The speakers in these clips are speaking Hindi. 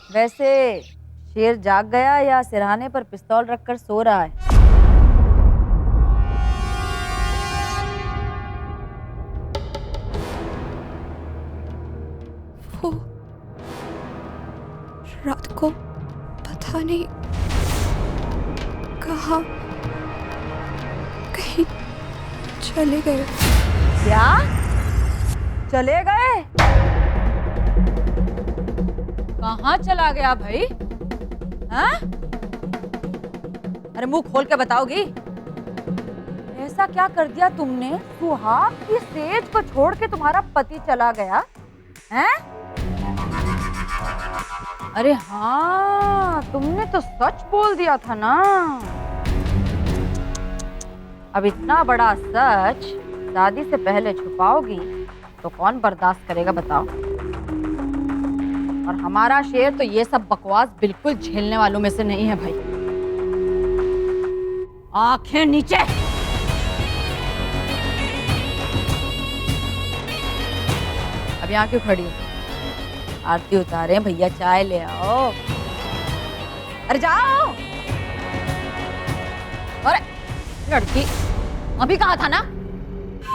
वैसे शेर जाग गया या सिरहाने पर पिस्तौल रखकर सो रहा है? वो रात को पता नहीं कहाँ कहीं चले गए। क्या चले गए? कहाँ चला गया भाई? हाँ? अरे मुंह खोल के बताओगी? ऐसा क्या कर दिया तुमने? सुहाग की सेज को छोड़ के तुम्हारा पति चला गया हैं? अरे हाँ, तुमने तो सच बोल दिया था ना। अब इतना बड़ा सच शादी से पहले छुपाओगी तो कौन बर्दाश्त करेगा बताओ? और हमारा शेर तो ये सब बकवास बिल्कुल झेलने वालों में से नहीं है भाई। आंखें नीचे। अब यहाँ क्यों खड़ी हो? आरती उतारे, भैया चाय ले आओ। अरे जाओ। अरे लड़की, अभी कहा था ना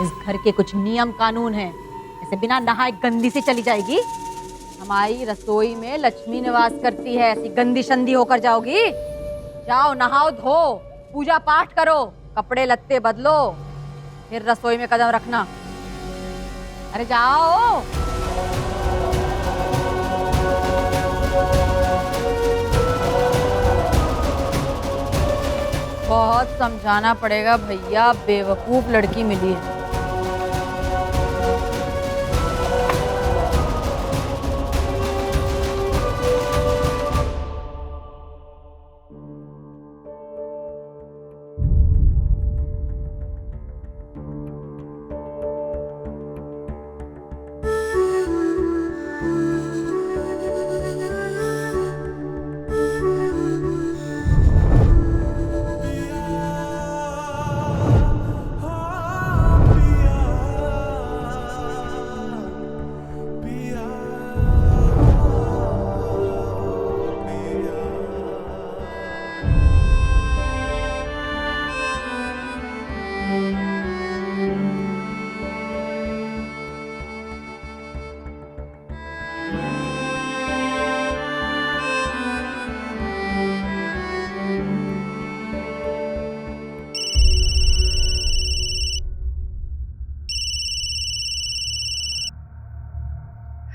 इस घर के कुछ नियम कानून हैं, ऐसे बिना नहाए गंदी से चली जाएगी? हमारी रसोई में लक्ष्मी निवास करती है, ऐसी गंदी शंदी होकर जाओगी? जाओ नहाओ धो, पूजा पाठ करो, कपड़े लत्ते बदलो, फिर रसोई में कदम रखना। अरे जाओ। बहुत समझाना पड़ेगा भैया, बेवकूफ लड़की मिली है।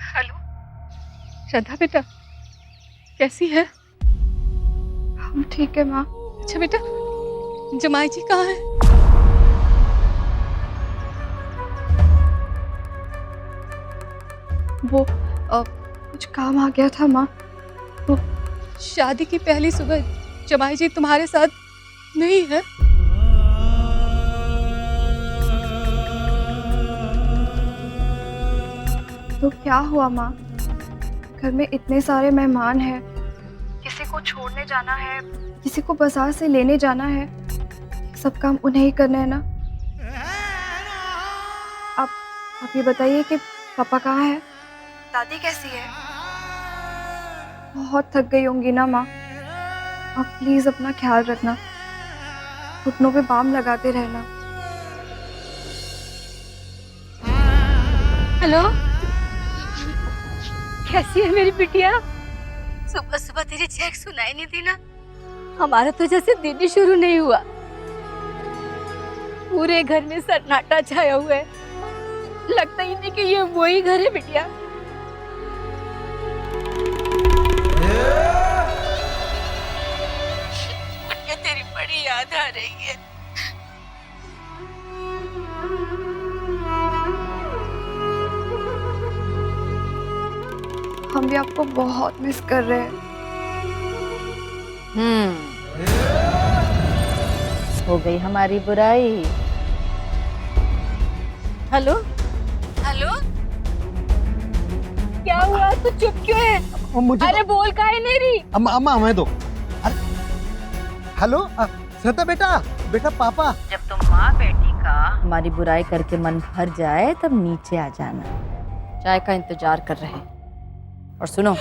हेलो श्रद्धा बेटा, कैसी है? हम ठीक है माँ। अच्छा बेटा, जमाई जी कहाँ है? वो कुछ काम आ गया था माँ। वो शादी की पहली सुबह जमाई जी तुम्हारे साथ नहीं है? तो क्या हुआ माँ? घर में इतने सारे मेहमान हैं, किसी को छोड़ने जाना है, किसी को बाजार से लेने जाना है, सब काम उन्हें ही करना है ना। आप ये बताइए कि पापा कहाँ है, दादी कैसी है? बहुत थक गई होंगी ना माँ। आप प्लीज अपना ख्याल रखना, घुटनों पे बाम लगाते रहना। हेलो, कैसी है मेरी बिटिया? सुबह सुबह तेरी चेक सुनाई नहीं दी ना? हमारा तो जैसे दिन ही शुरू नहीं हुआ, पूरे घर में सन्नाटा छाया हुआ है। लगता ही नहीं कि ये वही घर है बिटिया। मुझे तेरी बड़ी याद आ रही है। हम भी आपको बहुत मिस कर रहे हैं। हो गई हमारी बुराई। हेलो हेलो, क्या हुआ? तू चुप क्यों है? मुझे अरे बोल काहे नहीं रही? अम्मा हमें दो। अरे हेलो श्रद्धा बेटा, बेटा पापा। जब तुम माँ बेटी का हमारी बुराई करके मन भर जाए तब नीचे आ जाना, चाय का इंतजार कर रहे हैं। और सुनो,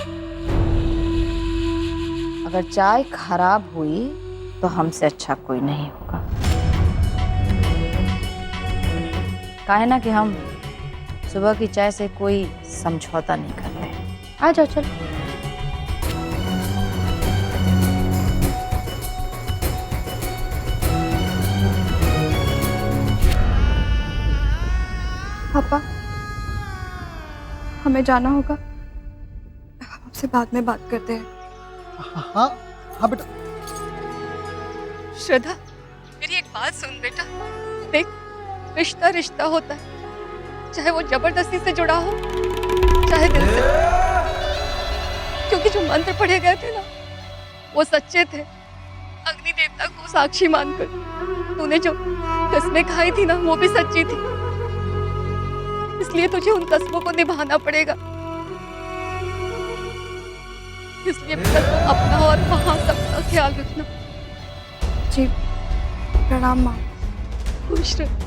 अगर चाय खराब हुई तो हमसे अच्छा कोई नहीं होगा। काहे ना कि हम सुबह की चाय से कोई समझौता नहीं करते। आ जाओ चल। पापा, हमें जाना होगा। हम आपसे बाद में बात करते हैं। हाँ हाँ बेटा। श्रद्धा, मेरी एक बात सुन बेटा। देख, रिश्ता रिश्ता होता है, चाहे वो जबरदस्ती से जुड़ा हो चाहे दिल से। क्योंकि जो मंत्र पढ़े गए थे ना, वो सच्चे थे। अग्नि देवता को साक्षी मानकर तूने जो कस्में खाई थी ना, वो भी सच्ची थी। इसलिए तुझे उन कस्मों को निभाना पड़ेगा। इसलिए बेटा तू अपना और वहां सबका ख्याल रखना। जी, प्रणाम माँ। खुश रह।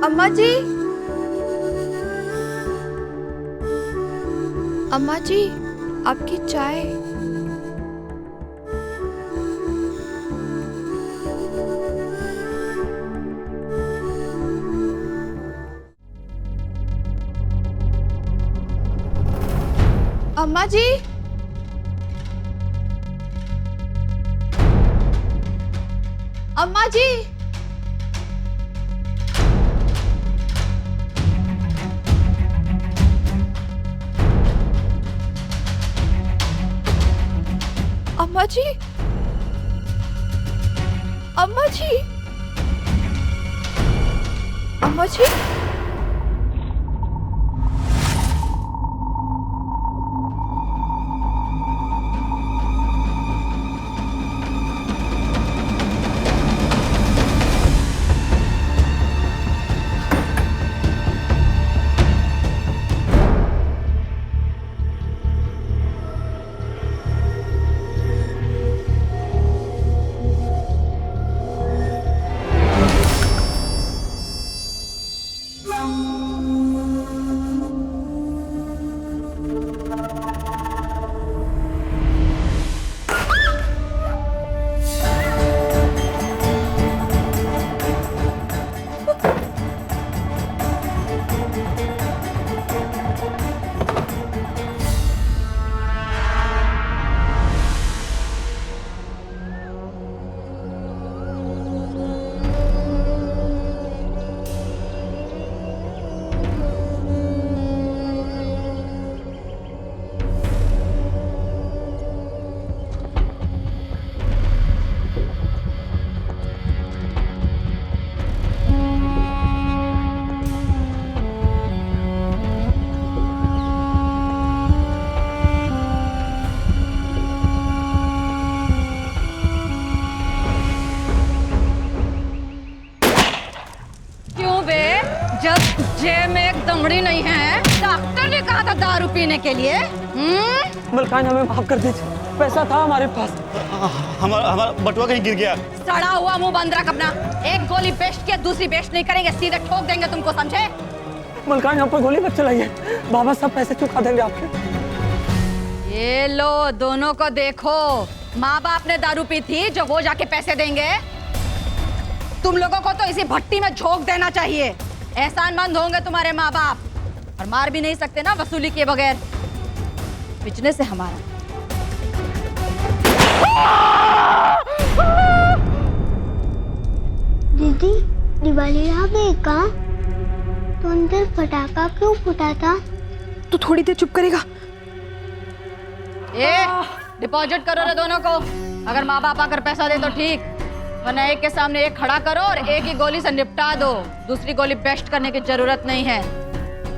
अम्मा जी, अम्मा जी, आपकी चाय। अम्मा जी, अम्मा जी, अम्मा जी, अम्मा जी, अम्मा जी। जेब में एक दमड़ी नहीं है। डॉक्टर ने कहा था दारू पीने के लिए। मलकान हमें माफ कर दीजिए, पैसा था हमारे पास। हमारा बटुआ कहीं गिर गया। सड़ा हुआ मुंह बंद रख अपना। एक गोली बेस्ट किया, दूसरी बेस्ट नहीं करेंगे, सीधे ठोक देंगे तुमको, समझे? मलकान यहाँ पर गोली मत चलाइए, बाबा सब पैसे चुका देंगे आपके। ये लो, दोनों को देखो। माँ बाप ने दारू पी थी जो वो जाके पैसे देंगे। तुम लोगों को तो इसी भट्टी में झोंक देना चाहिए। एहसानमंद होंगे तुम्हारे माँ बाप, और मार भी नहीं सकते ना वसूली किए बगैर। बिजनेस है हमारा। दीदी, दिवाली आ गई का? तो अंदर पटाखा क्यों फूटा था? तू थोड़ी देर चुप करेगा? डिपॉजिट करो रे दोनों को। अगर माँ बाप आकर पैसा दे तो ठीक, वरना एक के सामने एक खड़ा करो और एक ही गोली से निपटा दो। दूसरी गोली बेस्ट करने की जरूरत नहीं है।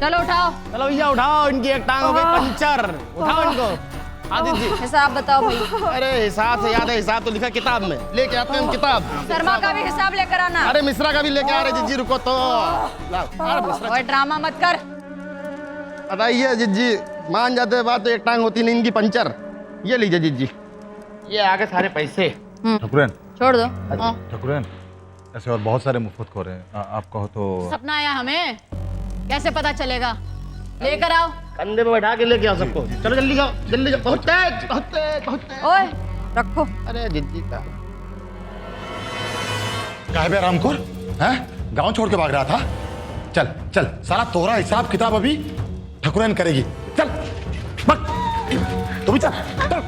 चलो उठाओ। चलो भैया उठाओ, इनकी एक टांग हो गई पंचर। उठाओ इनको। आदित्य जी हिसाब बताओ भाई। अरे हिसाब से याद है, हिसाब तो लिखा किताब में। लेके आते हैं हम किताब। शर्मा का भी हिसाब लेकर आना। अरे मिश्रा का भी लेके आ रहे जिज्जी, रुको तो। और ड्रामा मत कर। बताइए जिज्जी, मान जाते बात तो एक टांग होती नहीं इनकी पंचर। ये लीजिए जिज्जी, ये आगे सारे पैसे। ठकुरैन, छोड़ दो। ठकुरैन, ऐसे और बहुत सारे मुफ्त खो रहे हैं। आप कहो तो। सपना आया हमें, कैसे पता चलेगा? लेकर आओ। कंधे पे बैठा के लेके आओ सबको। चलो जल्दी जाओ, जल्दी जाओ। बहुत तेज, बहुत तेज, बहुत तेज। ओए रखो। अरे जिज्जी का काहे बे रामखोर, हैं? गांव छोड़ के भाग रहा था? चल चल, सारा तोरा हिसाब किताब अभी ठकुरैन करेगी। चल भाग, तू भी चल चल।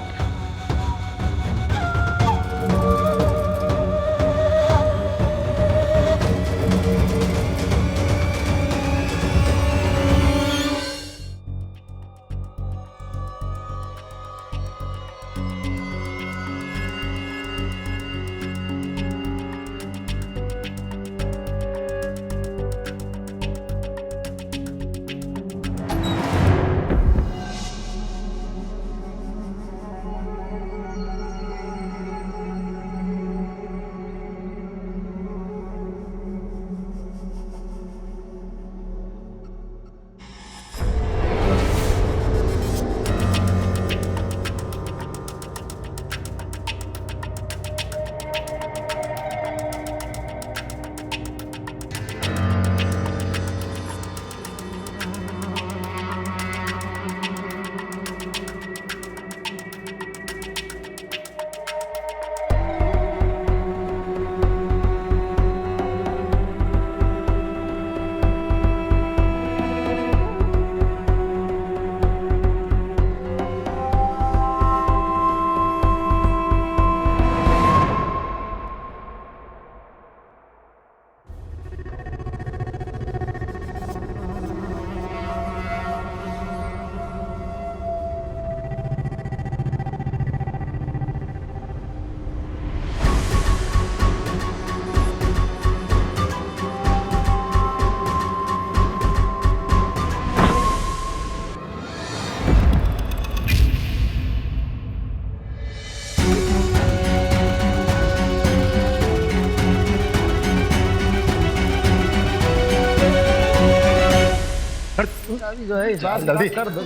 जल्दी कर दो,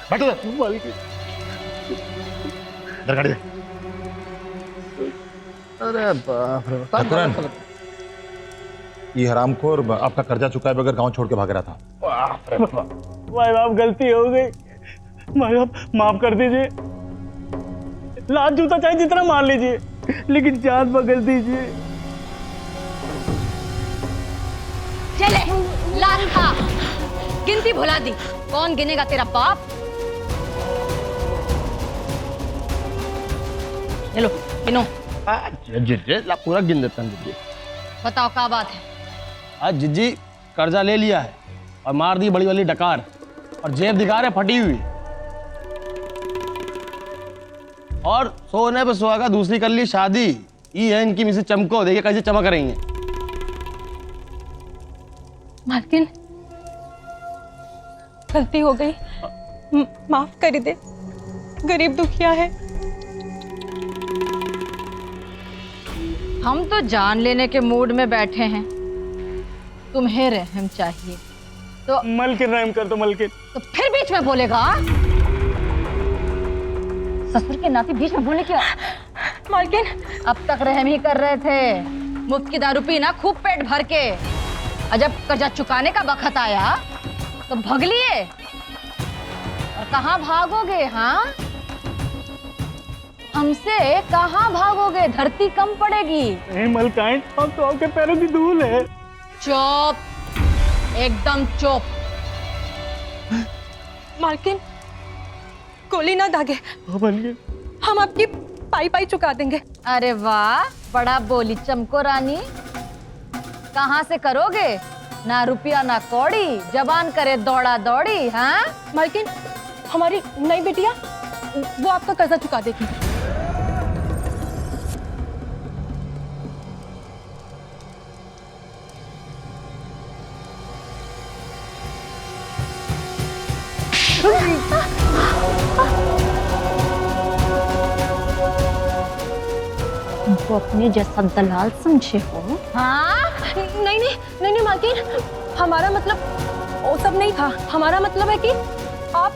बैठो इधर गाड़ी दे। अरे बाप रे। ठकुरैन, ये हरामखोर आपका कर्जा चुकाए बगैर गांव छोड़ के भाग रहा था। माँ बाप गलती हो गई, माँ बाप माफ कर दीजिए। लात जूता चाहे जितना मार लीजिए, लेकिन जान बगल दीजिए। चले लात खा, गिनती भुला दी। कौन गिनेगा, तेरा बाप? ले लो गिनो। ला पूरा गिन देता हूँ जिज्जी। बताओ क्या बात है? आज जिज्जी कर्जा ले लिया है और मार दी बड़ी वाली डकार, और जेब दिखा रहे फटी हुई, और सोने पे सुहागा दूसरी कर ली शादी। ये है इनकी मिसेज चमको, देखिए कैसे चमक रही हैं। मालकिन, गलती हो गई, माफ कर दे। गरीब दुखिया है। हम तो जान लेने के मूड में बैठे हैं, तुम्हें रहम चाहिए। तो मलकिन रहम कर दो मलकिन। तो फिर बीच में बोलेगा? ससुर के नाती बीच में बोले क्या? मालकिन अब तक रहम ही कर रहे थे, मुफ्त की दारू पी ना खूब पेट भर के, और जब कर्जा चुकाने का वक्त आया तो भग लिए। और कहाँ भागोगे? हाँ, हमसे कहाँ भागोगे? धरती कम पड़ेगी। नहीं मलकाइन, हम तो आपके पैरों की धूल है। चुप, एकदम चुप। मालकिन गोली ना दागे, मलकिन हम आपकी पाई पाई चुका देंगे। अरे वाह, बड़ा बोली चमको रानी। कहाँ से करोगे? ना रुपया ना कौड़ी, जबान करे दौड़ा दौड़ी। हाँ मालकिन हमारी नई बेटिया वो आपका कर्जा चुका देगी। तुमको अपने जैसा दलाल समझे हो? हाँ, नहीं नहीं नहीं नहीं मालकिन, हमारा मतलब वो सब नहीं था। हमारा मतलब है कि आप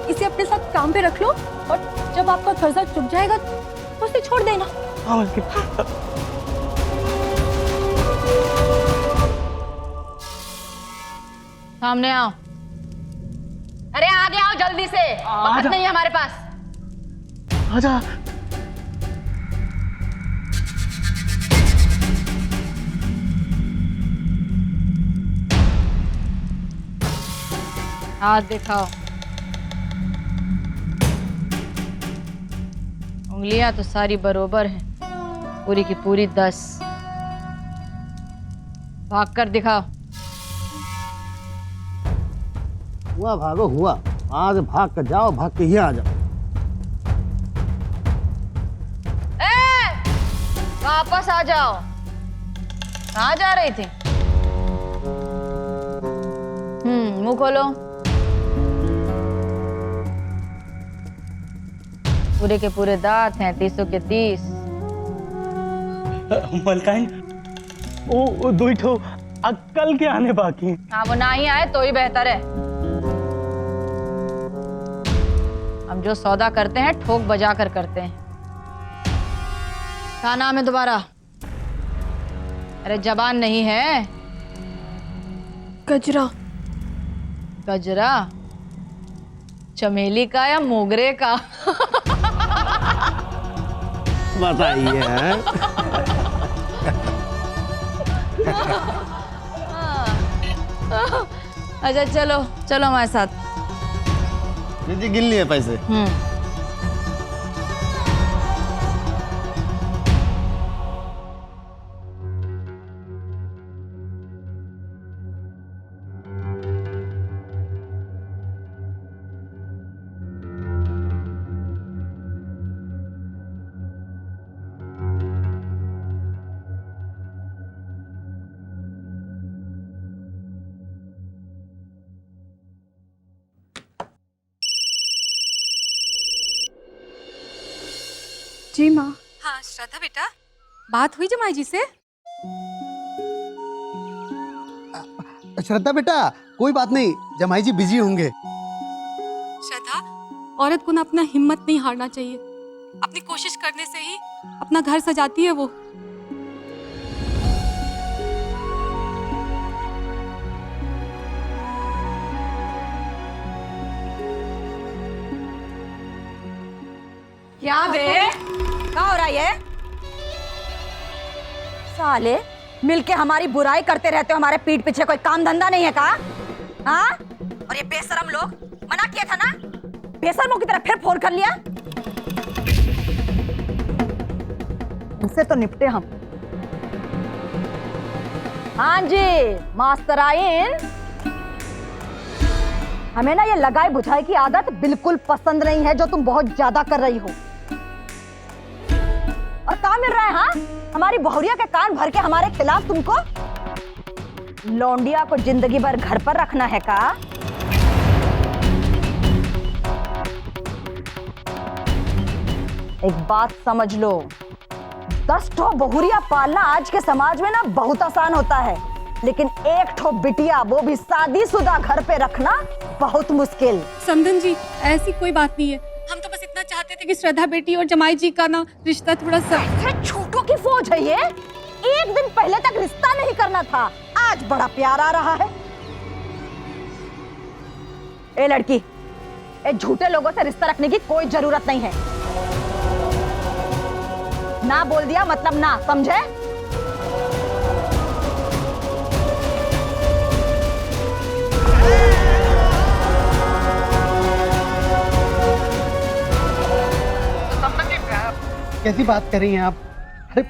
इसे अपने साथ काम पे रख लो, और जब आपका कर्जा चुक जाएगा तो उसे छोड़ देना। हाँ मलकिन। सामने आओ। अरे आगे आओ जल्दी से, वक्त नहीं है हमारे पास। आजा। हाथ दिखाओ। उंगलियां तो सारी बरोबर हैं, पूरी की पूरी 10। भाग कर दिखाओ। हुआ भागो हुआ, आज भाग कर जाओ, भाग के यहाँ आ जाओ। वापस आ जाओ। कहाँ जा रही थी? मुंह खोलो। पूरे के पूरे दांत हैं, 30 के 30। मलकाइन वो दो ठो अक्कल के आने बाकी। हाँ, वो ना ही आए तो ही बेहतर है। हम जो सौदा करते हैं ठोक बजा कर करते हैं। क्या नाम है दोबारा? अरे जबान नहीं है। गजरा। गजरा? चमेली का या मोगरे का? बताइए। अच्छा चलो चलो हमारे साथ। जी गिन लिए पैसे। जी माँ। हाँ श्रद्धा बेटा, बात हुई जमाई जी से? श्रद्धा बेटा, कोई बात नहीं, जमाई जी बिजी होंगे। श्रद्धा, औरत को ना अपना हिम्मत नहीं हारना चाहिए। अपनी कोशिश करने से ही अपना घर सजाती है वो। क्या बे? क्या हो रहा है? साले मिलके हमारी बुराई करते रहते हो, हमारे पीठ पीछे कोई काम धंधा नहीं है का? हाँ? और ये बेशरम लोग, मना किया था ना? बेशरमों की तरह फिर फोन कर लिया। उनसे तो निपटे हम। हाँ जी मास्टर आइन, हमें ना ये लगाई बुझाई की आदत बिल्कुल पसंद नहीं है जो तुम बहुत ज्यादा कर रही हो। और क्या मिल रहा है? हाँ, हमारी बहुरिया के कान भर के हमारे खिलाफ तुमको? लौंडिया को जिंदगी भर घर पर रखना है का? एक बात समझ लो, 10 ठो बहुरिया पालना आज के समाज में ना बहुत आसान होता है, लेकिन एक ठो बिटिया, वो भी शादीशुदा, घर पे रखना बहुत मुश्किल। समधन जी, ऐसी कोई बात नहीं है। हम तो बस इतना चाहते थे कि श्रद्धा बेटी और जमाई जी का ना रिश्ता थोड़ा सा। झूठों की फौज है ये। एक दिन पहले तक रिश्ता नहीं करना था, आज बड़ा प्यार आ रहा है। ए लड़की, ए झूठे लोगों से रिश्ता रखने की कोई जरूरत नहीं है। ना बोल दिया मतलब ना, समझे? कैसी बात कर रही हैं आप? अरे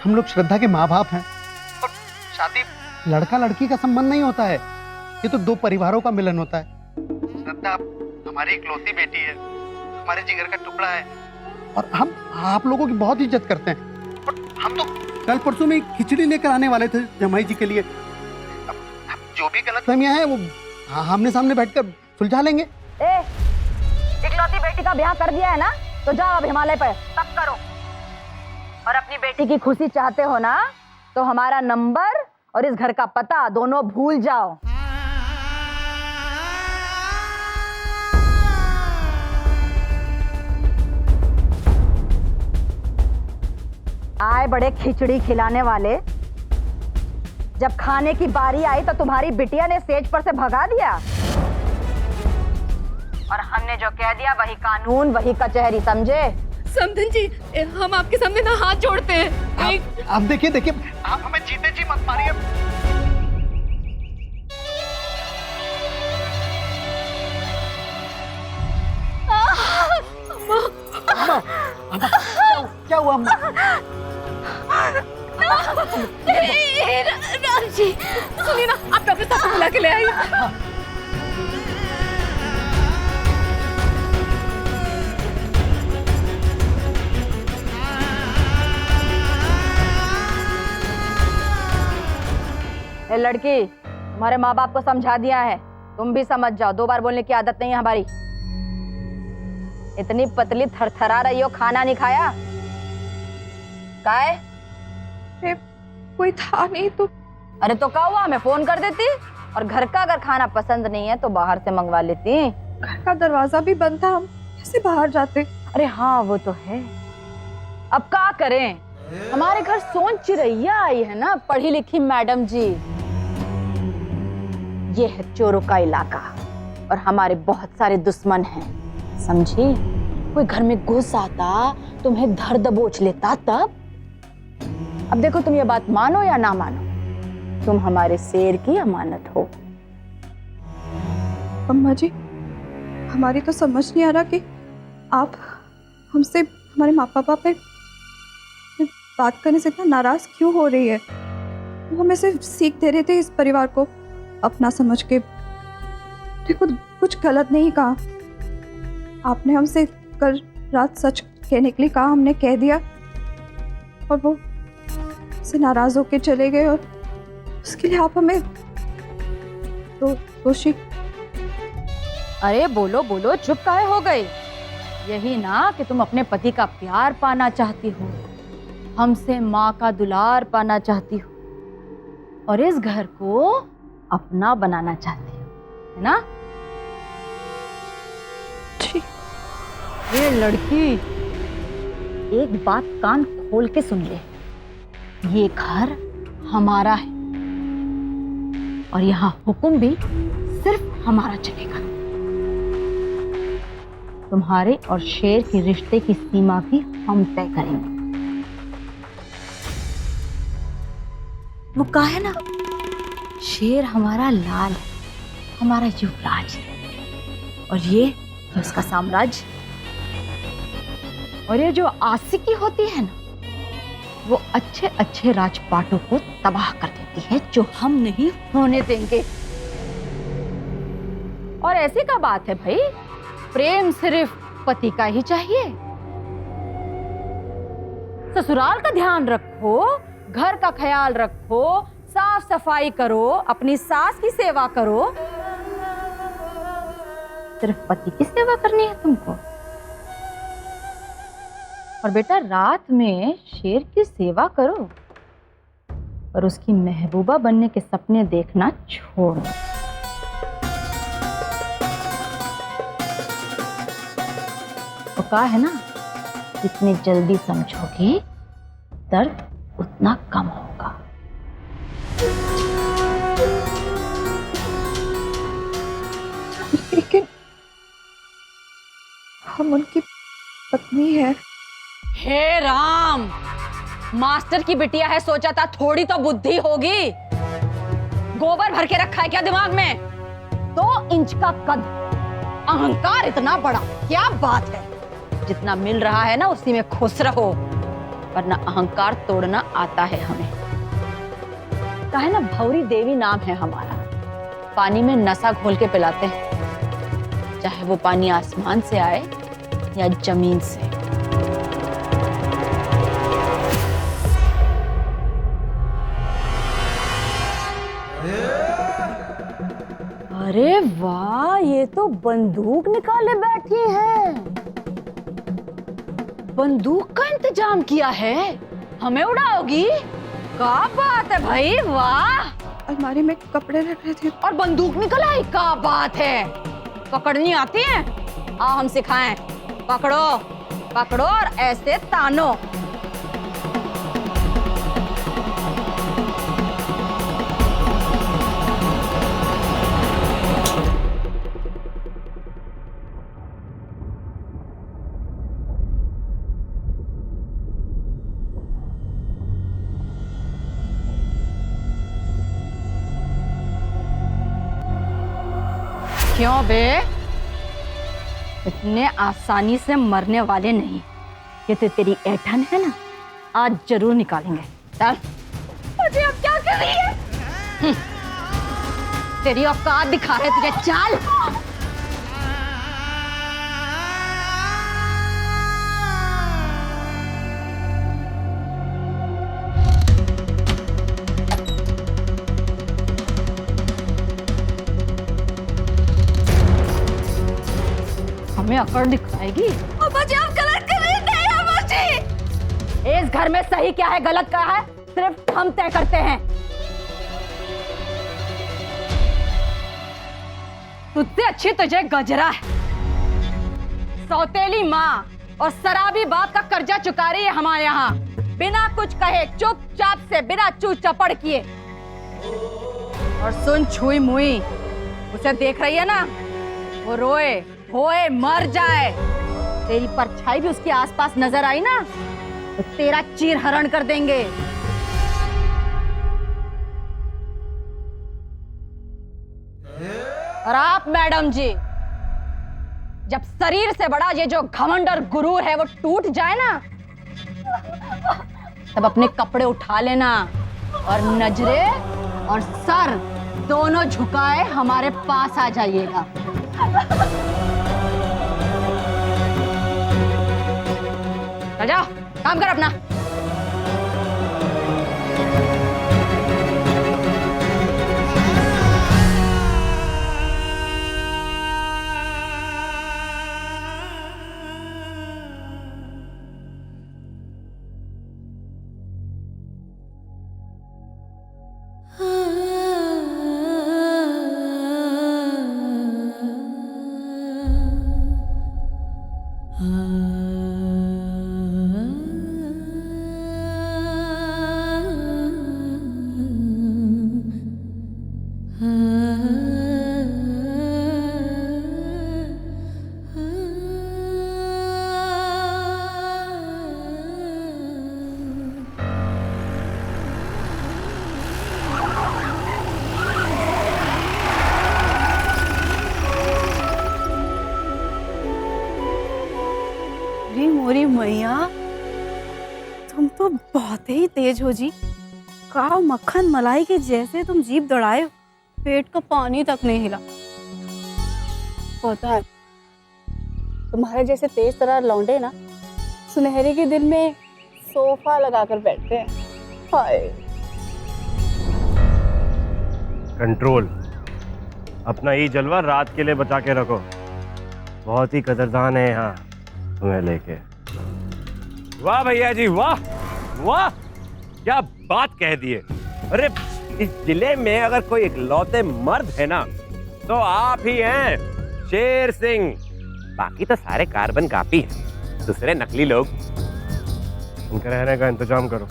हम लोग श्रद्धा के माँ बाप हैं और शादी लड़का लड़की का संबंध नहीं होता है, ये तो दो परिवारों का मिलन होता है। श्रद्धा हमारी इकलौती बेटी है, हमारे जिगर का टुकड़ा है और हम आप लोगों की बहुत इज्जत करते हैं। और हम तो कल परसों में खिचड़ी लेकर आने वाले थे जमाई जी के लिए। अब जो भी गलतफहमियां हैं वो आमने सामने बैठकर सुलझा लेंगे। इकलौती बेटी का ब्याह कर दिया है ना, तो जाओ अब हिमालय पर तब करो। और अपनी बेटी की खुशी चाहते हो ना, तो हमारा नंबर और इस घर का पता दोनों भूल जाओ। आए बड़े खिचड़ी खिलाने वाले, जब खाने की बारी आई तो तुम्हारी बिटिया ने स्टेज पर से भगा दिया और हमने जो कह दिया वही कानून, वही कचहरी, समझे? समधन जी, हम आपके सामने ना हाथ जोड़ते हैं। आप देखिए देखिए, आप हमें जीते जी मत मारिए। अम्मा, अम्मा, क्या हुआ अम्मा? राम जी, सुनिए ना, आप डॉक्टर साहब को बुला के ले आइए। ए लड़की, तुम्हारे माँ बाप को समझा दिया है, तुम भी समझ जाओ। 2 बार बोलने की आदत नहीं है हमारी। इतनी पतली थरथरा रही हो, खाना नहीं खाया? काहे? कोई था नहीं तो। अरे तो क्या हुआ, मैं फोन कर देती। और घर का अगर खाना पसंद नहीं है तो बाहर से मंगवा लेती। घर का दरवाजा भी बंद था, हम कैसे बाहर जाते? अरे हाँ वो तो है। अब क्या करें, हमारे घर सोन चिरैया आई है ना, पढ़ी लिखी मैडम जी। ये है चोरों का इलाका और हमारे बहुत सारे दुश्मन हैं, समझी? कोई घर में घुस आता, तुम्हें धर दबोच लेता तब। अब देखो, तुम ये बात मानो या ना मानो, तुम हमारे शेर की अमानत हो। अम्मा जी, हमारी तो समझ नहीं आ रहा कि आप हमसे, हमारे माँ पापा पे बात करने से इतना नाराज क्यों हो रही है। वो हमें सिर्फ सीख दे रहे थे इस परिवार को अपना समझ के। देखो, कुछ गलत नहीं कहा आपने हमसे। कल रात सच कहने के लिए कहा, हमने कह दिया और वो से नाराज होके चले गए और उसके लिए आप हमें दोषी। अरे बोलो बोलो, चुप काहे हो गए? यही ना कि तुम अपने पति का प्यार पाना चाहती हो, हमसे माँ का दुलार पाना चाहती हो और इस घर को अपना बनाना चाहती हो, है ना? ठीक। ये लड़की, एक बात कान खोल के सुन ले, ये घर हमारा है और यहाँ हुक्म भी सिर्फ हमारा चलेगा। तुम्हारे और शेर के रिश्ते की सीमा भी हम तय करेंगे। वो कहा है ना, शेर हमारा लाल है, हमारा युवराज है और ये है उसका साम्राज्य। और ये जो आशिकी होती है ना, वो अच्छे अच्छे राजपाटों को तबाह कर देती है, जो हम नहीं होने देंगे। और ऐसी का बात है भाई, प्रेम सिर्फ पति का ही चाहिए। ससुराल का ध्यान रखो, घर का ख्याल रखो, साफ सफाई करो, अपनी सास की सेवा करो। सिर्फ पति की सेवा करनी है तुमको। और बेटा, रात में शेर की सेवा करो, पर उसकी महबूबा बनने के सपने देखना छोड़ दो। तो कहा है ना, जितनी जल्दी समझोगी दर्द उतना कम होगा। लेकिन हम उनकी पत्नी है। हे राम, मास्टर की बिटिया है, सोचा था थोड़ी तो बुद्धि होगी। गोबर भर के रखा है क्या दिमाग में? 2 इंच का कद, अहंकार इतना बड़ा, क्या बात है। जितना मिल रहा है ना उसी में खुश रहो, वरना अहंकार तोड़ना आता है हमें। कहा है ना, भौरी देवी नाम है हमारा। पानी में नशा घोल के पिलाते हैं, चाहे वो पानी आसमान से आए या जमीन से। अरे वाह, ये तो बंदूक निकाले बैठी है। बंदूक का इंतजाम किया है, हमें उड़ाओगी? क्या बात है भाई, वाह। अलमारी में कपड़े रख रहे थे और बंदूक निकल आई, क्या बात है। पकड़नी आती है? आओ हम सिखाएं। पकड़ो पकड़ो और ऐसे तानो। क्यों बे, इतने आसानी से मरने वाले नहीं। ये तो तेरी ऐठन है ना, आज जरूर निकालेंगे। चल। मुझे अब क्या कर रही है? तेरी औकात दिखा रहे तुझे, चल। हमें अकड़ दिखाएगी। अब्बाजी, आप गलत कर रही हैं। अब्बाजी, इस घर में सही क्या है गलत क्या है सिर्फ हम तय करते हैं। तुझसे अच्छी तुझे गजरा है। सौतेली माँ और शराबी बाप का कर्जा चुका रही है हमारे यहाँ, बिना कुछ कहे चुपचाप से, बिना चू चपड़ किए। और सुन छुई मुई, उसे देख रही है ना, वो रोए होए मर जाए, तेरी परछाई भी उसके आसपास नजर आई ना तो तेरा चीर हरण कर देंगे। और आप मैडम जी, जब शरीर से बड़ा ये जो घमंड और गुरूर है वो टूट जाए ना, तब अपने कपड़े उठा लेना और नजरें और सर दोनों झुकाए हमारे पास आ जाइएगा। चल जाओ, काम कर अपना। मोरी मैया, तुम तो बहुत ही तेज हो जी। काव मक्खन मलाई के जैसे तुम जीभ दौड़ाए, पेट का पानी तक नहीं हिला। होता है, तुम्हारे जैसे तेज तरह लौंडे ना सुनहरे के दिल में सोफा लगाकर बैठते हैं। हाय। कंट्रोल, अपना ये जलवा रात के लिए बचा के रखो। बहुत ही कदरदान है यहाँ तुम्हें लेके। वाह भैया जी, वाह वाह, क्या बात कह दिए। अरे इस जिले में अगर कोई इकलौते मर्द है ना तो आप ही हैं, शेर सिंह। बाकी तो सारे कार्बन कापी हैं, दूसरे नकली लोग। उनके रहने का इंतजाम करो।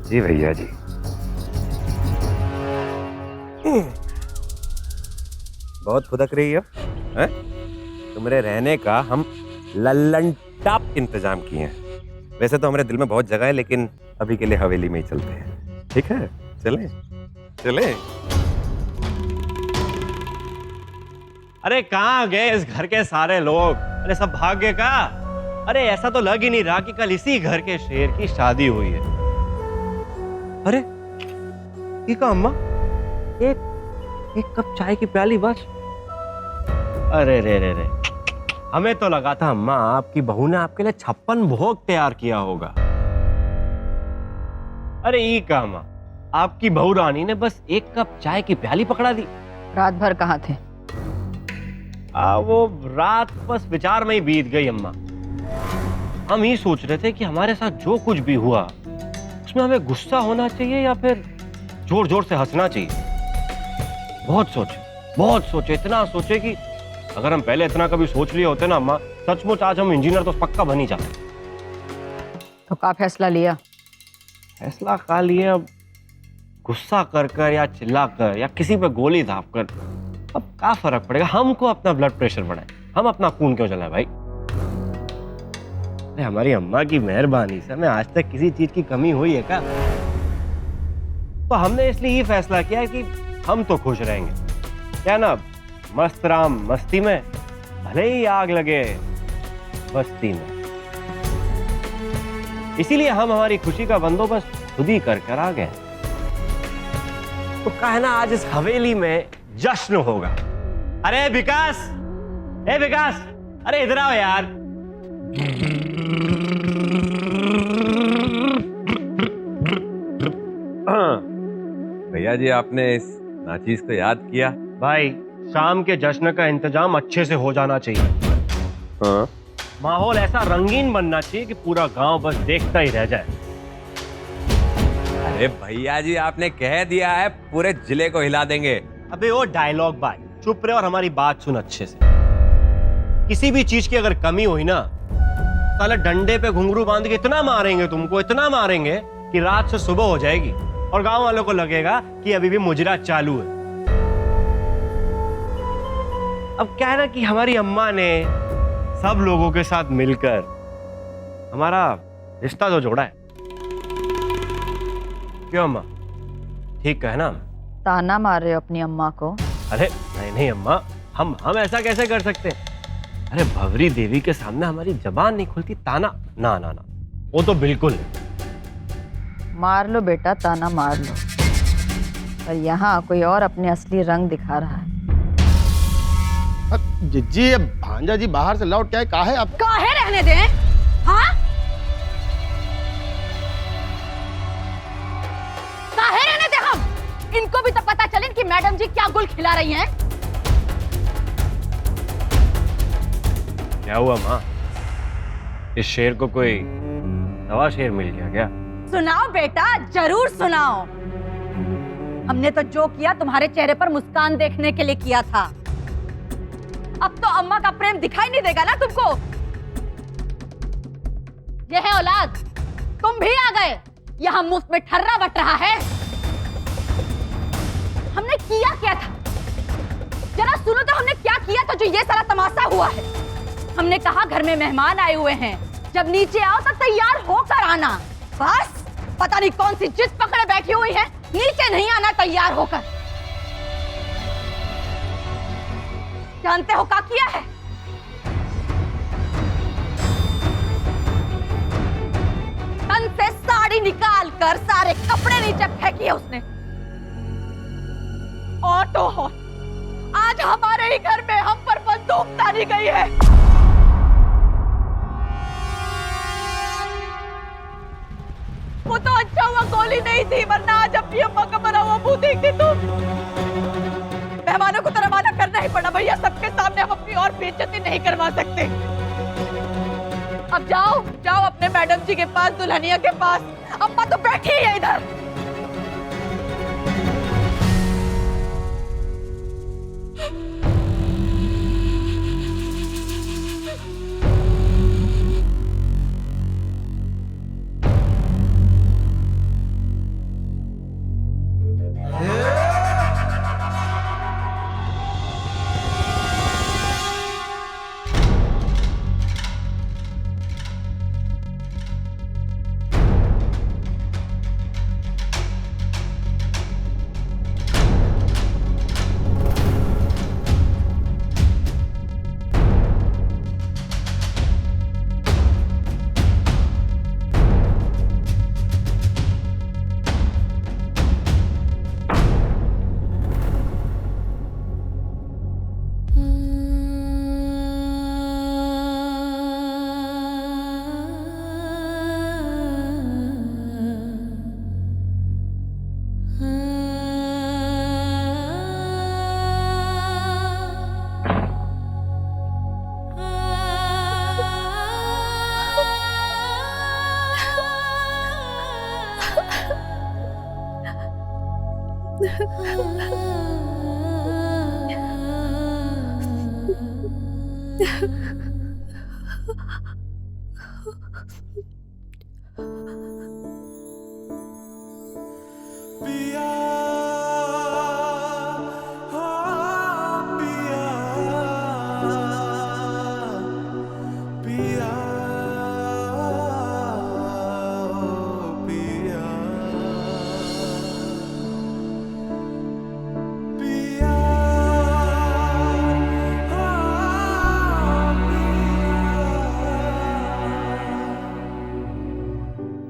जी भैया जी। बहुत फुदक रही हो, हैं? तुम्हारे रहने का हम लल्लन टॉप इंतजाम किए हैं। वैसे तो हमारे दिल में बहुत जगह है, लेकिन अभी के लिए हवेली में ही चलते हैं। ठीक है, चलें? चलें? अरे कहाँ गए इस घर के सारे लोग? अरे सब भाग गए का? अरे ऐसा तो लग ही नहीं रहा कि कल इसी घर के शेर की शादी हुई है। अरे ये का अम्मा, एक कप चाय की प्याली बस। अरे रे रे रे, हमें तो लगा था अम्मा आपकी बहू ने आपके लिए 56 भोग तैयार किया होगा। अरे ये का अम्मा, आपकी बहू रानी ने बस एक कप चाय की प्याली पकड़ा दी। रात भर कहाँ थे? वो रात बस विचार में ही बीत गई अम्मा। हम ही सोच रहे थे कि हमारे साथ जो कुछ भी हुआ उसमें हमें गुस्सा होना चाहिए या फिर जोर जोर से हंसना चाहिए। बहुत सोचे, इतना सोचे कि अगर हम पहले इतना कभी सोच लिए होते ना अम्मा, सचमुच आज हम इंजीनियर तो पक्का बन ही जाते। तो क्या फैसला लिया? फैसला खा लिया। अब गुस्सा कर कर या चिल्ला कर या किसी पे गोली दाब कर अब क्या फर्क पड़ेगा? हमको अपना ब्लड प्रेशर बढ़ाए, हम अपना खून क्यों जलाए भाई? अरे हमारी अम्मा की मेहरबानी से हमें आज तक किसी चीज की कमी हुई है क्या? तो हमने इसलिए ये फैसला किया कि हम तो खुश रहेंगे, क्या ना, मस्त राम मस्ती में, भले ही आग लगे बस्ती में। इसीलिए हम हमारी खुशी का बंदोबस्त खुद ही कर आ गए। तो कहना आज इस हवेली में जश्न होगा। अरे विकास, विकास, अरे इधर आओ यार। भैया जी, आपने इस नाचीज को याद किया। भाई शाम के जश्न का इंतजाम अच्छे से हो जाना चाहिए। हाँ। माहौल ऐसा रंगीन बनना चाहिए कि पूरा गांव बस देखता ही रह जाए। अरे भैया जी, आपने कह दिया है पूरे जिले को हिला देंगे। अबे वो डायलॉग भाई चुप रहे और हमारी बात सुन अच्छे से। किसी भी चीज की अगर कमी हुई ना, साले डंडे पे घुंघरू बांध के इतना मारेंगे तुमको, इतना मारेंगे कि रात से सुबह हो जाएगी और गांव वालों को लगेगा कि अभी भी मुजरा चालू है। अब क्या है ना कि हमारी अम्मा ने सब लोगों के साथ मिलकर हमारा रिश्ता जो जोड़ा है। क्यों अम्मा, ठीक है ना? ताना मार रहे हो अपनी अम्मा को? अरे नहीं अम्मा, हम ऐसा कैसे कर सकते हैं? अरे भवरी देवी के सामने हमारी जबान नहीं खुलती ताना ना ना ना, वो तो बिल्कुल नहीं। मार लो बेटा, ताना मार लो, पर यहाँ कोई और अपने असली रंग दिखा रहा है। जिज्जी, ये भांजा जी बाहर से लौट के आए, काहे आप? काहे रहने दें? हाँ, काहे रहने दें हम? इनको भी तो पता चले कि मैडम जी क्या गुल खिला रही हैं। क्या हुआ माँ? इस शेर को कोई नवा शेर मिल गया क्या? सुनाओ बेटा, जरूर सुनाओ। हमने तो जो किया तुम्हारे चेहरे पर मुस्कान देखने के लिए किया था। अब तो अम्मा का प्रेम दिखाई नहीं देगा ना तुमको। ये है औलाद, तुम भी आ गए, यहाँ मुफ्त में ठर्रा बट रहा है। हमने किया क्या था? जरा सुनो तो हमने क्या किया था जो ये सारा तमाशा हुआ है। हमने कहा घर में मेहमान आए हुए हैं, जब नीचे आओ तब तैयार होकर आना। बस पता नहीं कौन सी जिद पकड़े बैठी हुई है, नीचे नहीं आना तैयार होकर। जानते हो क्या किया है? तन से साड़ी निकाल कर सारे कपड़े नीचे फेंकिए उसने। ऑटो हो, आज हमारे ही घर में हम पर बंदूक तानी गई है। वो तो अच्छा हुआ गोली नहीं थी, वरना आज अपनी अम्मा का मरा हुआ मुंह देखते तुम। मेहमानों को तो रवाना करना ही पड़ा भैया, सबके सामने हम अपनी और बेइज्जती नहीं करवा सकते। अब जाओ जाओ अपने मैडम जी के पास, दुल्हनिया के पास। अम्मा तो बैठी है इधर।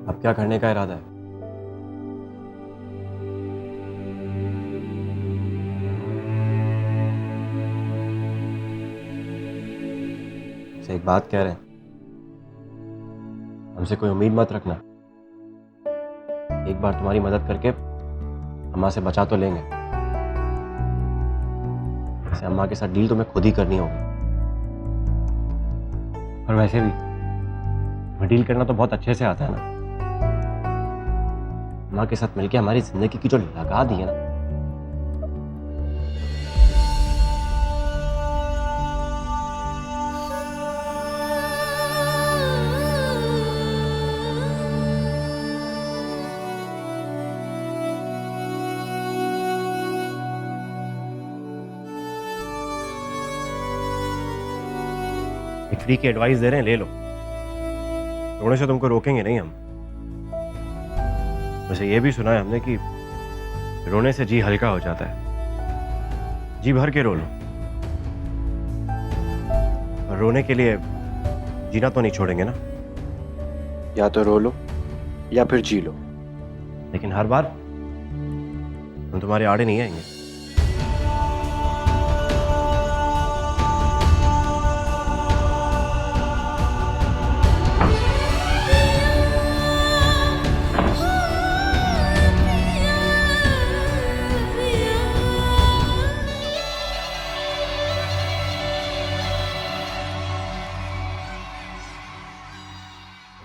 अब क्या करने का इरादा है? से एक बात कह रहे हैं, हमसे कोई उम्मीद मत रखना। एक बार तुम्हारी मदद करके अम्मा से बचा तो लेंगे। वैसे अम्मा के साथ डील तुम्हें खुद ही करनी होगी। और वैसे भी तुम्हें डील करना तो बहुत अच्छे से आता है ना। अम्मा के साथ मिलके हमारी जिंदगी की जो लगा दी है ना, एक फ्री की एडवाइस दे रहे हैं, ले लो। रोने से तुमको रोकेंगे नहीं हम। वैसे ये भी सुना है हमने कि रोने से जी हल्का हो जाता है। जी भर के रो लो। और रोने के लिए जीना तो नहीं छोड़ेंगे ना। या तो रो लो या फिर जी लो, लेकिन हर बार हम तुम्हारे आड़े नहीं आएंगे।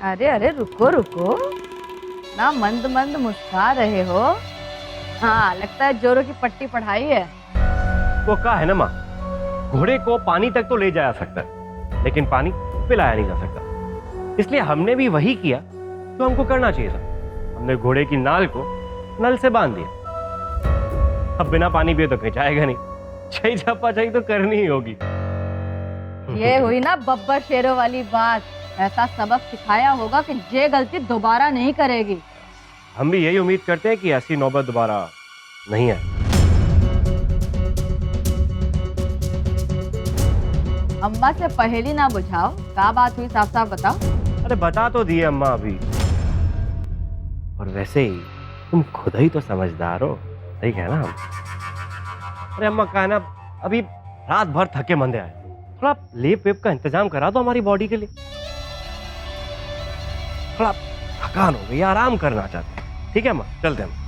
अरे अरे रुको रुको ना, मंद मंद मुस्कुरा रहे हो। हाँ लगता है जोरों की पट्टी पढ़ाई है। वो कहा है ना माँ, घोड़े को पानी तक तो ले जाया सकता है, लेकिन पानी पिलाया नहीं जा सकता। इसलिए हमने भी वही किया जो हमको करना चाहिए था। हमने घोड़े की नाल को नल से बांध दिया। अब बिना पानी पिए तो कहीं जाएगा नहीं। चाहिए छापा चाहिए तो करनी ही होगी। ये हुई ना बब्बर शेरों वाली बात। ऐसा सबक सिखाया होगा कि ये गलती दोबारा नहीं करेगी। हम भी यही उम्मीद करते हैं कि ऐसी नौबत दोबारा नहीं है। अम्मा से पहेली ना बुझाओ। क्या बात हुई, साफ साफ बताओ। अरे बता तो दिए अम्मा अभी। और वैसे ही तुम खुद ही तो समझदार हो, सही कहना हम। अरे अम्मा कहा ना, अभी रात भर थके मंदे आए, थोड़ा लेप वेप का इंतजाम करा दो हमारी बॉडी के लिए। थोड़ा थकान हो गई, आराम करना चाहते हैं। ठीक है अम्मा, चलते हैं हम।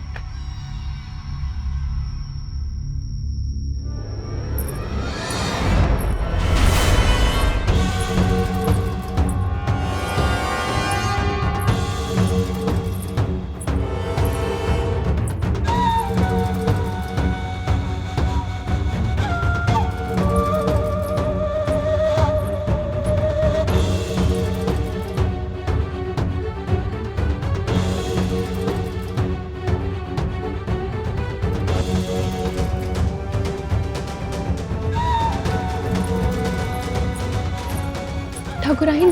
ठाकुराइन,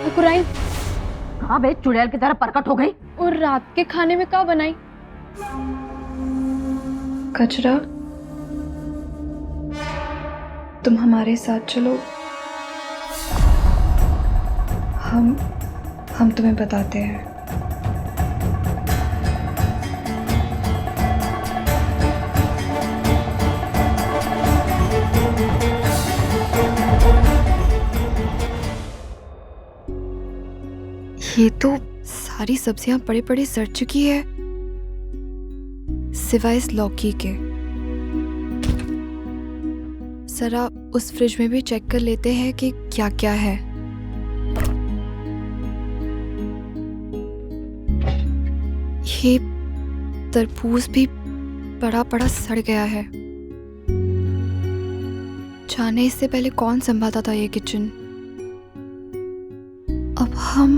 ठाकुराइन, हाँ बे, चुड़ैल की तरह प्रकट हो गई। और रात के खाने में क्या बनाई? कचरा, तुम हमारे साथ चलो। हम तुम्हें बताते हैं। ये तो सारी सब्जियां बड़े बड़े सड़ चुकी है, सिवाय इस लौकी के। जरा उस फ्रिज में भी चेक कर लेते हैं कि क्या क्या है। ये तरबूज भी बड़ा बड़ा सड़ गया है। जाने इससे पहले कौन संभालता था ये किचन। अब हम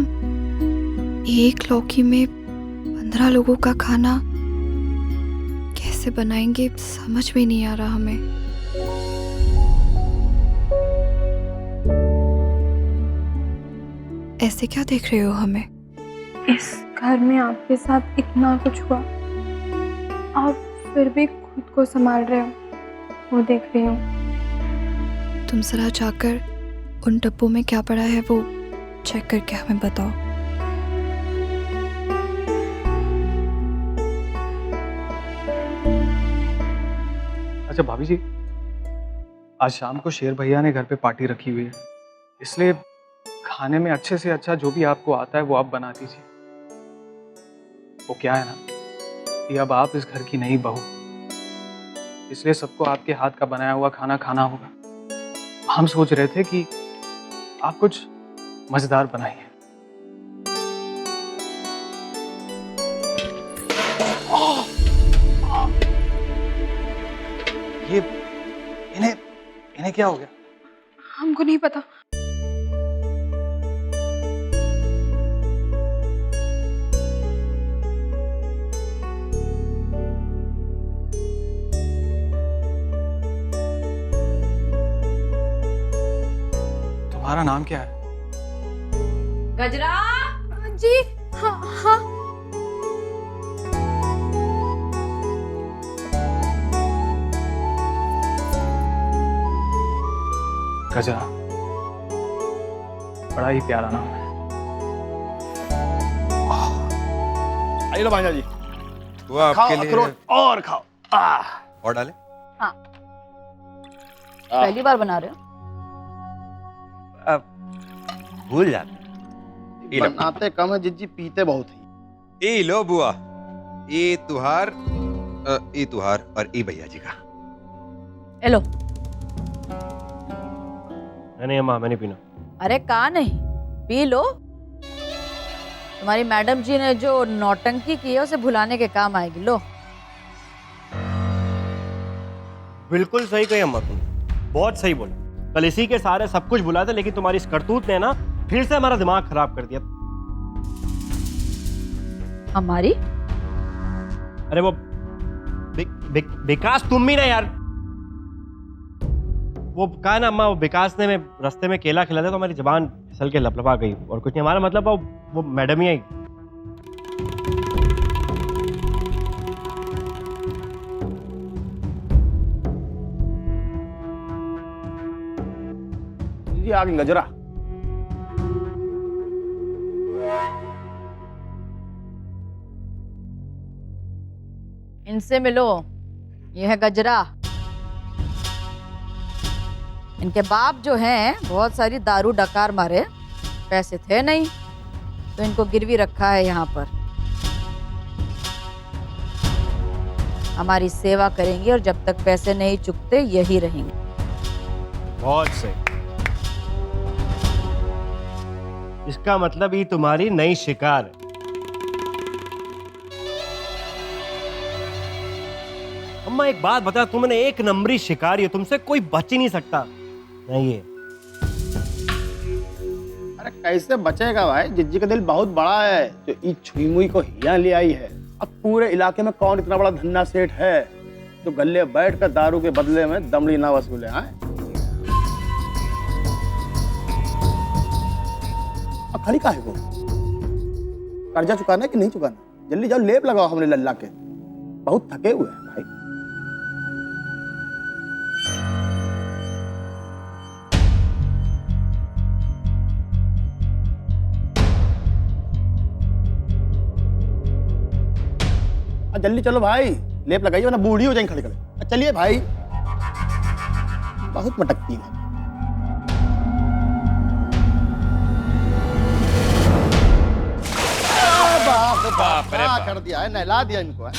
एक लौकी में 15 लोगों का खाना कैसे बनाएंगे समझ में नहीं आ रहा हमें। ऐसे क्या देख रहे हो हमें? इस घर में आपके साथ इतना कुछ हुआ, आप फिर भी खुद को संभाल रहे हो, वो देख रही हूँ। तुम जरा जाकर उन डब्बों में क्या पड़ा है वो चेक करके हमें बताओ। अच्छा भाभी जी, आज शाम को शेर भैया ने घर पे पार्टी रखी हुई है, इसलिए खाने में अच्छे से अच्छा जो भी आपको आता है वो आप बना दीजिए। वो क्या है ना कि अब आप इस घर की नई बहू, इसलिए सबको आपके हाथ का बनाया हुआ खाना खाना होगा। हम सोच रहे थे कि आप कुछ मजेदार बनाइए। ये इन्हें क्या हो गया? हमको नहीं पता। तुम्हारा नाम क्या है? गजरा जी हाँ हाँ। गजरा बड़ा ही प्यारा नाम है। आइए लो भांजा जी, वो आपके लिए अखरोट और खाओ। और डाले। हाँ, पहली बार बना रहे हो? अब भूल जाते। बनाते कम है जिज्जी, पीते बहुत है। ए लो बुआ, ये तुहार और ए भैया जी का। हेलो। नहीं अम्मा, मैं नहीं पीना। अरे कहा नहीं, पी लो। तुम्हारी मैडम जी ने जो नौटंकी की है उसे भुलाने के काम आएगी। लो। बिल्कुल सही कही अम्मा तुम, बहुत सही बोला। कल इसी के सारे सब कुछ भुला थे, लेकिन तुम्हारी इस करतूत ने ना फिर से हमारा दिमाग खराब कर दिया। हमारी? अरे वो विकास, तुम भी ना यार। वो कहा ना अम्मा, वो विकास ने मैं रास्ते में केला खिला दिया तो हमारी जुबान फिसल के लपलपा गई, और कुछ नहीं। हमारा मतलब वो मैडम ही आई। जी आ गई गजरा। इनसे मिलो, ये है गजरा। इनके बाप जो हैं बहुत सारी दारू डकार मारे, पैसे थे नहीं तो इनको गिरवी रखा है यहाँ पर। हमारी सेवा करेंगे और जब तक पैसे नहीं चुकते यही रहेंगे। बहुत सही। इसका मतलब ये तुम्हारी नई शिकार है। अम्मा एक बात बता, तुमने एक नंबरी शिकारी हो, तुमसे कोई बच ही नहीं सकता। नहीं है। अरे कैसे बचेगा भाई, जिज्जी का दिल बहुत बड़ा है जो इस छुई मुई को यहाँ ले आई है। अब पूरे इलाके में कौन इतना बड़ा धन्ना सेठ है जो गले बैठ कर दारू के बदले में दमड़ी ना वसूले। अब खड़ी का है वो, कर्जा चुकाना है कि नहीं चुकाना? जल्दी जाओ, लेप लगाओ हमने लल्ला के, बहुत थके हुए हैं भाई। जल्दी चलो भाई, लेप लगाइए वरना बूढ़ी हो जाएंगे खड़े खड़े। चलिए भाई, बहुत मटकती है। बाप रे बाप, कर दिया है, नहला दिया इनको है।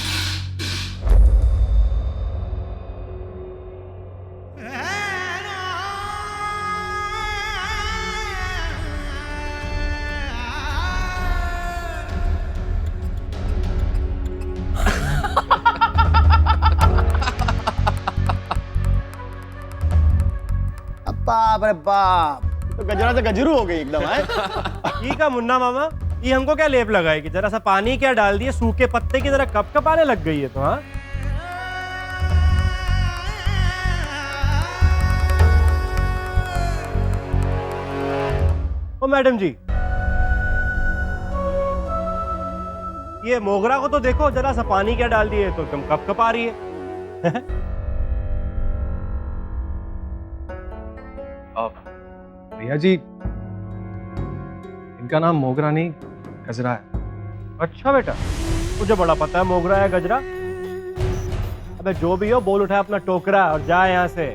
बाप रे बाप, तो गजरा से गजरू हो गई एकदम है। ठीक है मुन्ना मामा, ये हमको क्या लेप लगाएगी? जरा सा पानी क्या डाल दिए, सूखे पत्ते की तरह कप कपाने लग गई है तो। हाँ ओ मैडम जी, ये मोगरा को तो देखो, जरा सा पानी क्या डाल दिए तो एकदम कप कपा रही है। भैया जी, इनका नाम मोगरा नहीं गजरा है। अच्छा बेटा, मुझे बड़ा पता है मोगरा है गजरा। अबे जो भी हो, बोल उठा अपना टोकरा और जा यहाँ से।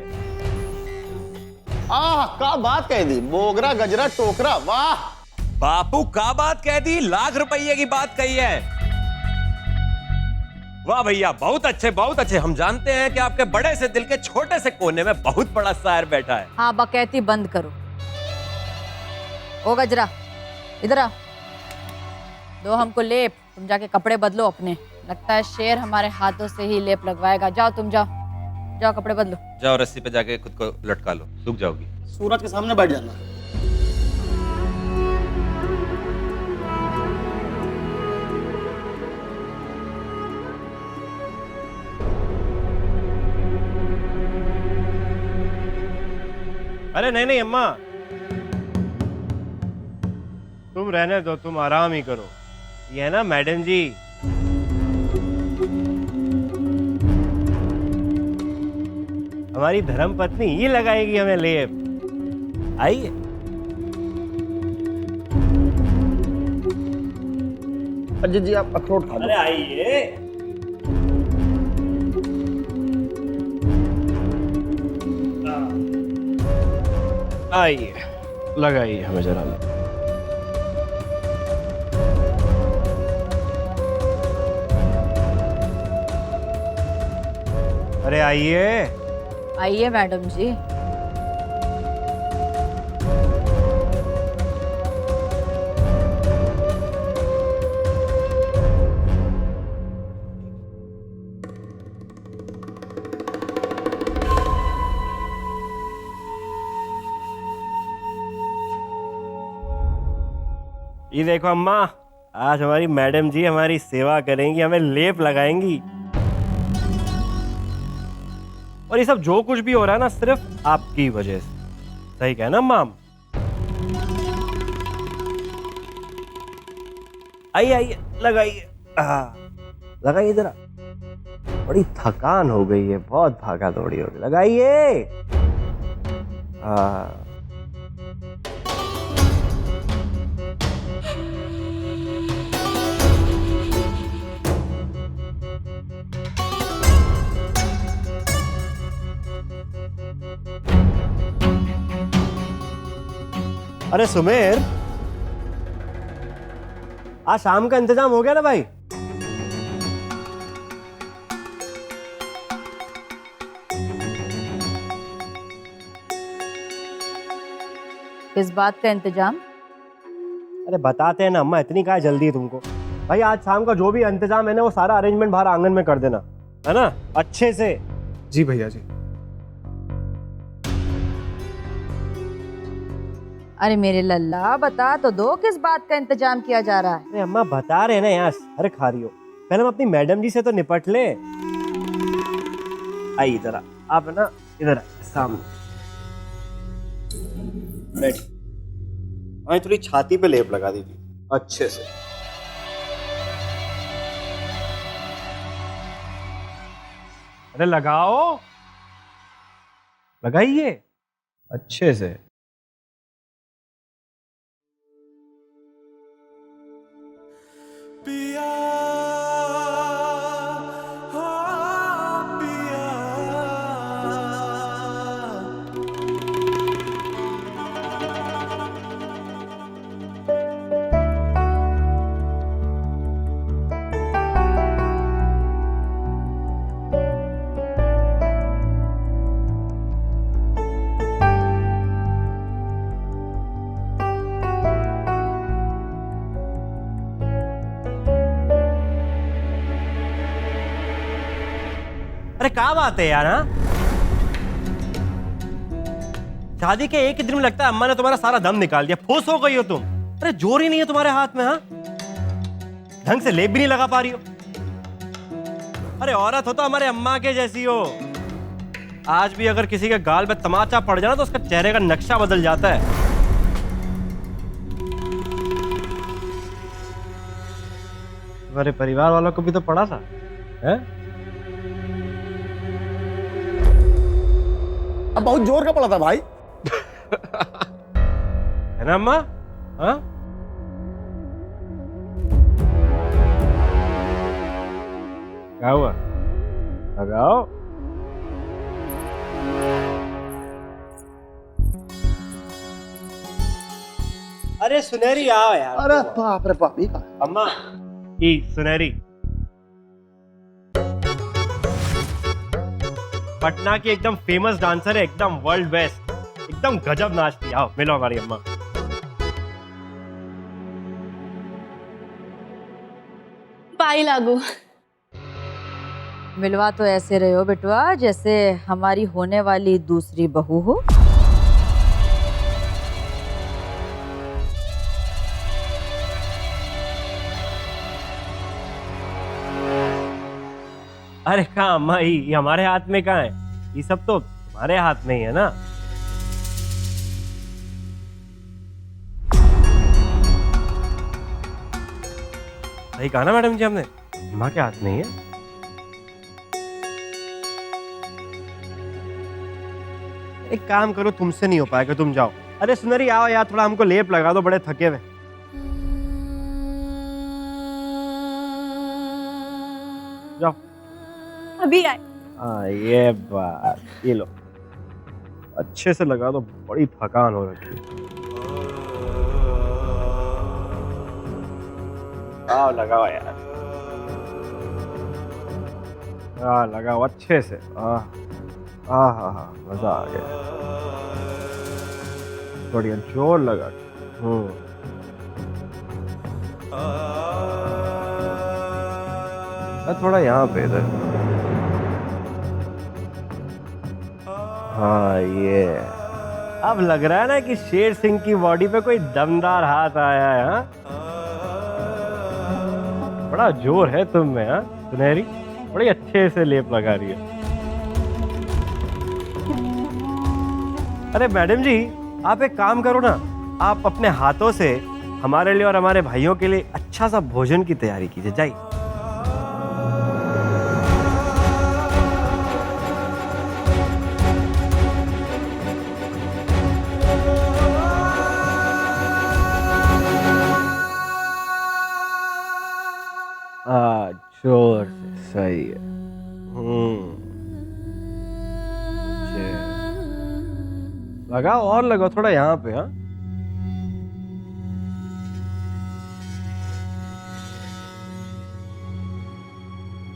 क्या बात कह दी, मोगरा गजरा टोकरा, वाह। बापू का बात कह दी, लाख रुपये की बात कही है। वाह भैया, बहुत अच्छे बहुत अच्छे। हम जानते हैं कि आपके बड़े से दिल के छोटे से कोने में बहुत बड़ा शायर बैठा है। हाँ बकैती बंद करो। ओ गजरा, इधर आ, दो हमको लेप, तुम जाके कपड़े बदलो अपने। लगता है शेर हमारे हाथों से ही लेप लगवाएगा। जाओ तुम, जाओ जाओ कपड़े बदलो। जाओ रस्सी पे जाके खुद को लटका लो, सूख जाओगी। सूरज के सामने बैठ जाना। अरे नहीं नहीं अम्मा, तुम रहने दो, तुम आराम ही करो। ये है ना मैडम जी, हमारी धर्म पत्नी ही लगाएगी हमें लेप। आइए। अजय जी आप अखरोट खा लो। अरे आइए। आइए, लगाइए हमें जरा। अरे आइए। आइए मैडम जी। ये देखो अम्मा, आज हमारी मैडम जी हमारी सेवा करेंगी, हमें लेप लगाएंगी। और ये सब जो कुछ भी हो रहा है ना, सिर्फ आपकी वजह से। सही कहा ना अम्मा? आइए आइए, लगाइए। लगाइए जरा, बड़ी थकान हो गई है, बहुत भागा दौड़ी हो गई। लगाइए। अरे सुमेर, आज शाम का इंतजाम हो गया ना भाई? किस बात का इंतजाम? अरे बताते हैं ना अम्मा, इतनी क्या जल्दी है तुमको? भाई आज शाम का जो भी इंतजाम है ना, वो सारा अरेंजमेंट बाहर आंगन में कर देना, है ना, अच्छे से। जी भैया जी। अरे मेरे लल्ला, बता तो दो किस बात का इंतजाम किया जा रहा है? अरे अम्मा बता रहे हैं ना यार, अरे खा रही हो। पहले हम अपनी मैडम जी से तो निपट ले। आइए जरा, आप ना इधर सामने बैठ। हाँ, थोड़ी छाती पे लेप लगा दीजिए अच्छे से। अरे लगाओ, लगाइए अच्छे से। अरे क्या बात है यार? हाँ, शादी के एक ही दिन में लगता है अम्मा ने तुम्हारा सारा दम निकाल दिया, फूस हो गई हो तुम। अरे जोर ही नहीं है तुम्हारे हाथ में, हाँ? ढंग से लेप भी नहीं लगा पा रही हो। अरे औरत हो तो हमारे अम्मा के जैसी हो। आज भी अगर किसी के गाल में तमाचा पड़ जाए ना तो उसका चेहरे का नक्शा बदल जाता है। तुम्हारे परिवार वालों को भी तो पड़ा था, हैं? अब बहुत जोर का पड़ा था भाई। है ना अम्मा? हाँ? क्या हुआ? लगाओ। अरे सुनहरी आओ यार। अरे बाप रे बाप, ये कहाँ है? अम्मा ये सुनहरी पटना की एकदम फेमस डांसर है, एकदम वर्ल्ड बेस्ट, एकदम गजब नाचती। आओ मिलो हमारी अम्मा। पाई लागू। मिलवा तो ऐसे रहे हो बेटवा जैसे हमारी होने वाली दूसरी बहू हो। अरे कहाँ अम्मा, ये हमारे हाथ में कहाँ है? ये सब तो तुम्हारे हाथ में ही है ना। सही कहा ना मैडम जी हमने, अम्मा के हाथ में ही है। एक काम करो, तुमसे नहीं हो पाएगा, तुम जाओ। अरे सुनहरी आओ यार, थोड़ा हमको लेप लगा दो, बड़े थके हुए। जाओ। अभी आए। ये बात, ये लो अच्छे से लगा दो, बड़ी थकान हो रही है। आओ लगाओ यार, लगाओ अच्छे से। हाँ मजा आ गया, बढ़िया जोर लगा। थोड़ा यहाँ पे इधर। हाँ ये अब लग रहा है ना कि शेर सिंह की बॉडी पे कोई दमदार हाथ आया है। हाँ बड़ा जोर है तुम में, हाँ सुनहरी, बड़ी अच्छे से लेप लगा रही है। अरे मैडम जी आप एक काम करो ना, आप अपने हाथों से हमारे लिए और हमारे भाइयों के लिए अच्छा सा भोजन की तैयारी कीजिए, जाइए। जोर से, सही है। लगाओ और लगाओ थोड़ा यहाँ पे। हाँ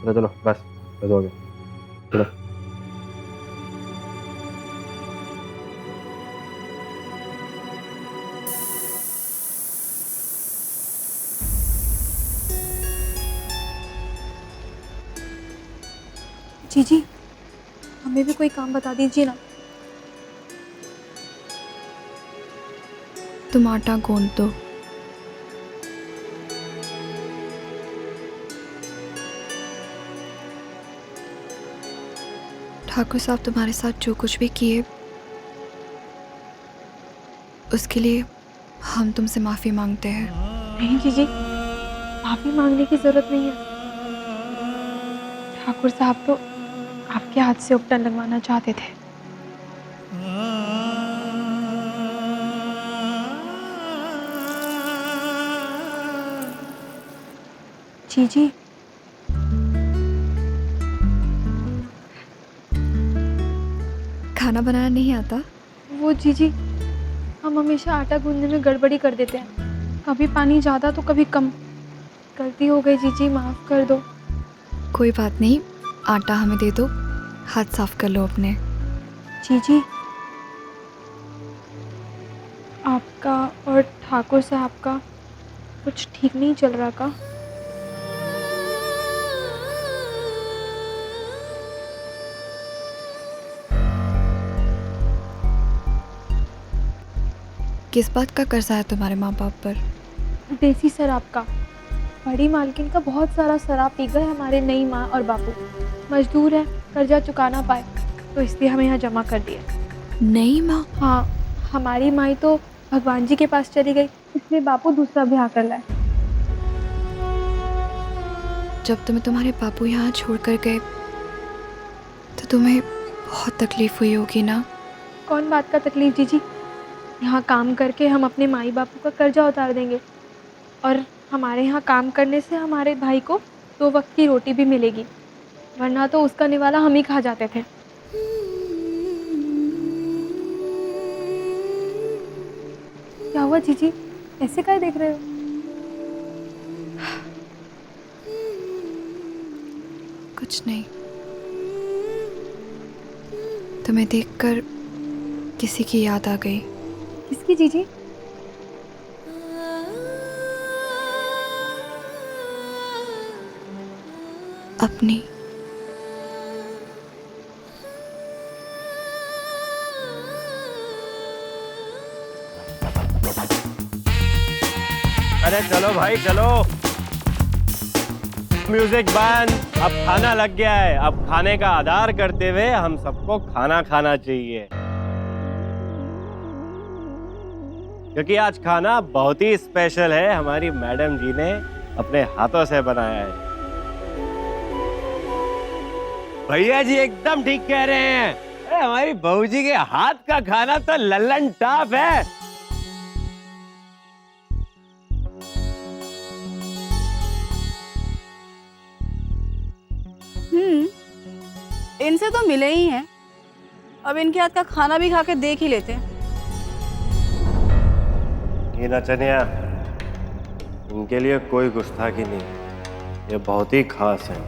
चलो बस हो गया, चलो। जीजी हमें भी कोई काम बता दीजिए ना। तुम आटा गूंद दो। ठाकुर साहब तुम्हारे साथ जो कुछ भी किए उसके लिए हम तुमसे माफ़ी मांगते हैं। नहीं जीजी, माफ़ी मांगने की ज़रूरत नहीं है। ठाकुर साहब तो आपके हाथ से उपटन लगवाना चाहते थे। जीजी खाना बनाना नहीं आता? वो जीजी हम हमेशा आटा गूंदने में गड़बड़ी कर देते हैं, कभी पानी ज़्यादा तो कभी कम। गलती हो गई जीजी, माफ़ कर दो। कोई बात नहीं, आटा हमें दे दो, हाथ साफ कर लो अपने। जीजी आपका और ठाकुर साहब का कुछ ठीक नहीं चल रहा का? किस बात का कर्जा है तुम्हारे माँ बाप पर? देसी शराब का। बड़ी मालकिन का बहुत सारा शराब पी गए हमारे नई माँ और बापू। मजदूर है, कर्जा चुका ना पाए, तो इसलिए हमें यहाँ जमा कर दिया। नई माँ? हाँ, हमारी माई तो भगवान जी के पास चली गई, इसलिए बापू दूसरा ब्याह कर लाए। जब तुम्हें तुम्हारे बापू यहाँ छोड़ कर गए तो तुम्हें बहुत तकलीफ हुई होगी ना? कौन बात का तकलीफ जीजी? यहाँ काम करके हम अपने माई बापू का कर्जा उतार देंगे, और हमारे यहाँ काम करने से हमारे भाई को 2 वक्त की रोटी भी मिलेगी, वरना तो उसका निवाला हम ही खा जाते थे। क्या हुआ जीजी, ऐसे क्या देख रहे हो? कुछ नहीं, तुम्हें देखकर किसी की याद आ गई। किसकी जीजी? अपनी। अरे चलो भाई चलो, म्यूजिक बंद, अब खाना लग गया है। अब खाने का आदर करते हुए हम सबको खाना खाना चाहिए, क्योंकि आज खाना बहुत ही स्पेशल है। हमारी मैडम जी ने अपने हाथों से बनाया है। भैया जी एकदम ठीक कह रहे हैं। अरे हमारी बहू जी के हाथ का खाना तो लल्लन टॉप है। इनसे तो मिले ही हैं, अब इनके हाथ का खाना भी खा के देख ही लेते हैं। ये नचनिया, इनके लिए कोई गुस्ताखी नहीं, ये बहुत ही खास है।